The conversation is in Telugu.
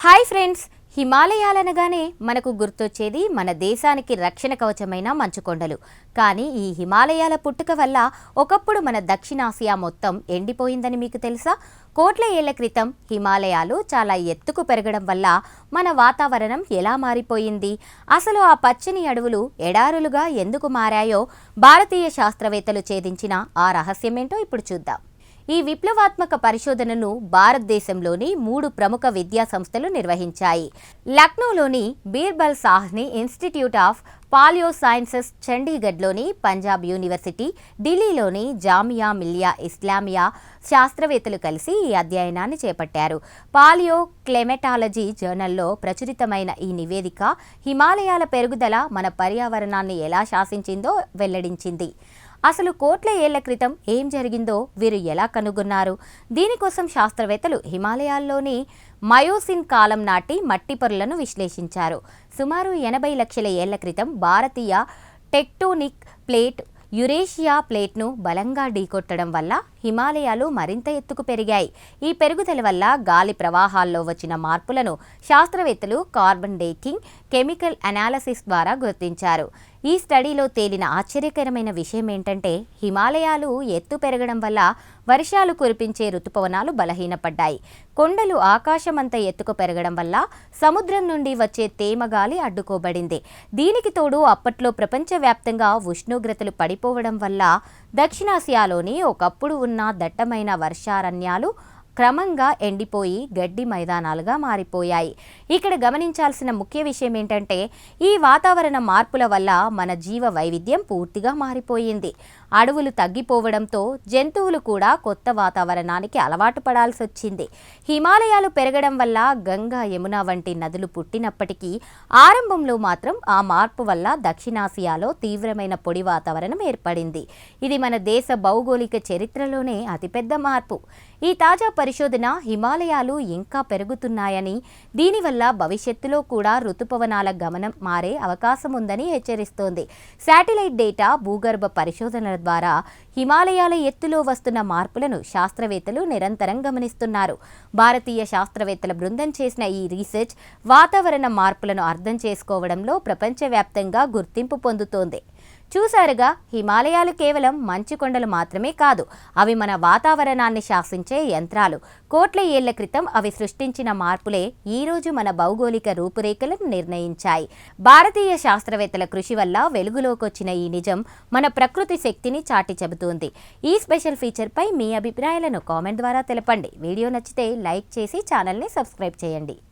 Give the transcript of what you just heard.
హాయ్ ఫ్రెండ్స్, హిమాలయాలనగానే మనకు గుర్తొచ్చేది మన దేశానికి రక్షణ కవచమైన మంచుకొండలు. కానీ ఈ హిమాలయాల పుట్టుక వల్ల ఒకప్పుడు మన దక్షిణాసియా మొత్తం ఎండిపోయిందని మీకు తెలుసా? కోట్ల ఏళ్ల క్రితం హిమాలయాలు చాలా ఎత్తుకు పెరగడం వల్ల మన వాతావరణం ఎలా మారిపోయింది, అసలు ఆ పచ్చని అడవులు ఎడారులుగా ఎందుకు మారాయో భారతీయ శాస్త్రవేత్తలు ఛేదించిన ఆ రహస్యమేంటో ఇప్పుడు చూద్దాం. ఈ విప్లవాత్మక పరిశోధనను భారతదేశంలోని 3 ప్రముఖ విద్యా సంస్థలు నిర్వహించాయి. లక్నోలోని Birbal Sahni institute of palaeosciences, చండీగఢ్లోని పంజాబ్ యూనివర్సిటీ, ఢిల్లీలోని జామియా మిలియా ఇస్లామియా శాస్త్రవేత్తలు కలిసి ఈ అధ్యయనాన్ని చేపట్టారు. పాలియో క్లైమెటాలజీ జర్నల్లో ప్రచురితమైన ఈ నివేదిక హిమాలయాల పెరుగుదల మన పర్యావరణాన్ని ఎలా శాసించిందో వెల్లడించింది. అసలు కోట్ల ఏళ్ల క్రితం ఏం జరిగిందో వీరు ఎలా కనుగొన్నారు? దీనికోసం శాస్త్రవేత్తలు హిమాలయాల్లోని మయోసిన్ కాలం నాటి మట్టి పొరలను విశ్లేషించారు. సుమారు 80 లక్షల ఏళ్ల క్రితం భారతీయ టెక్టోనిక్ ప్లేట్ యురేషియా ప్లేట్ను బలంగా ఢీకొట్టడం వల్ల హిమాలయాలు మరింత ఎత్తుకు పెరిగాయి. ఈ పెరుగుదల వల్ల గాలి ప్రవాహాల్లో వచ్చిన మార్పులను శాస్త్రవేత్తలు కార్బన్ డేటింగ్, కెమికల్ అనాలిసిస్ ద్వారా గుర్తించారు. ఈ స్టడీలో తేలిన ఆశ్చర్యకరమైన విషయం ఏంటంటే, హిమాలయాలు ఎత్తు పెరగడం వల్ల వర్షాలు కురిపించే రుతుపవనాలు బలహీనపడ్డాయి. కొండలు ఆకాశమంత ఎత్తుకు పెరగడం వల్ల సముద్రం నుండి వచ్చే తేమ గాలి అడ్డుకోబడింది. దీనికి తోడు అప్పట్లో ప్రపంచవ్యాప్తంగా ఉష్ణోగ్రతలు పడిపోవడం వల్ల దక్షిణాసియాలోని ఒకప్పుడు ఉన్న దట్టమైన వర్షారణ్యాలు క్రమంగా ఎండిపోయి గడ్డి మైదానాలుగా మారిపోయాయి. ఇక్కడ గమనించాల్సిన ముఖ్య విషయం ఏంటంటే, ఈ వాతావరణ మార్పుల వల్ల మన జీవ వైవిధ్యం పూర్తిగా మారిపోయింది. అడవులు తగ్గిపోవడంతో జంతువులు కూడా కొత్త వాతావరణానికి అలవాటు పడాల్సి వచ్చింది. హిమాలయాలు పెరగడం వల్ల గంగా, యమున వంటి నదులు పుట్టినప్పటికీ ఆరంభంలో మాత్రం ఆ మార్పు వల్ల దక్షిణాసియాలో తీవ్రమైన పొడి వాతావరణం ఏర్పడింది. ఇది మన దేశ భౌగోళిక చరిత్రలోనే అతిపెద్ద మార్పు. ఈ తాజా పరిశోధన హిమాలయాలు ఇంకా పెరుగుతున్నాయని, దీనివల్ల భవిష్యత్తులో కూడా ఋతుపవనాల గమనం మారే అవకాశం ఉందని హెచ్చరిస్తోంది. శాటిలైట్ డేటా, భూగర్భ పరిశోధనల ద్వారా హిమాలయాల ఎత్తులో వస్తున్న మార్పులను శాస్త్రవేత్తలు నిరంతరం గమనిస్తున్నారు. భారతీయ శాస్త్రవేత్తల బృందం చేసిన ఈ రీసెర్చ్ వాతావరణ మార్పులను అర్థం చేసుకోవడంలో ప్రపంచవ్యాప్తంగా గుర్తింపు పొందుతోంది. చూసారుగా, హిమాలయాలు కేవలం మంచు కొండలు మాత్రమే కాదు, అవి మన వాతావరణాన్ని శాసించే యంత్రాలు. కోట్ల ఏళ్ల క్రితం అవి సృష్టించిన మార్పులే ఈరోజు మన భౌగోళిక రూపురేఖలను నిర్ణయించాయి. భారతీయ శాస్త్రవేత్తల కృషి వల్ల వెలుగులోకొచ్చిన ఈ నిజం మన ప్రకృతి శక్తిని చాటి చెబుతోంది. ఈ స్పెషల్ ఫీచర్పై మీ అభిప్రాయాలను కామెంట్ ద్వారా తెలపండి. వీడియో నచ్చితే లైక్ చేసి ఛానల్ని సబ్స్క్రైబ్ చేయండి.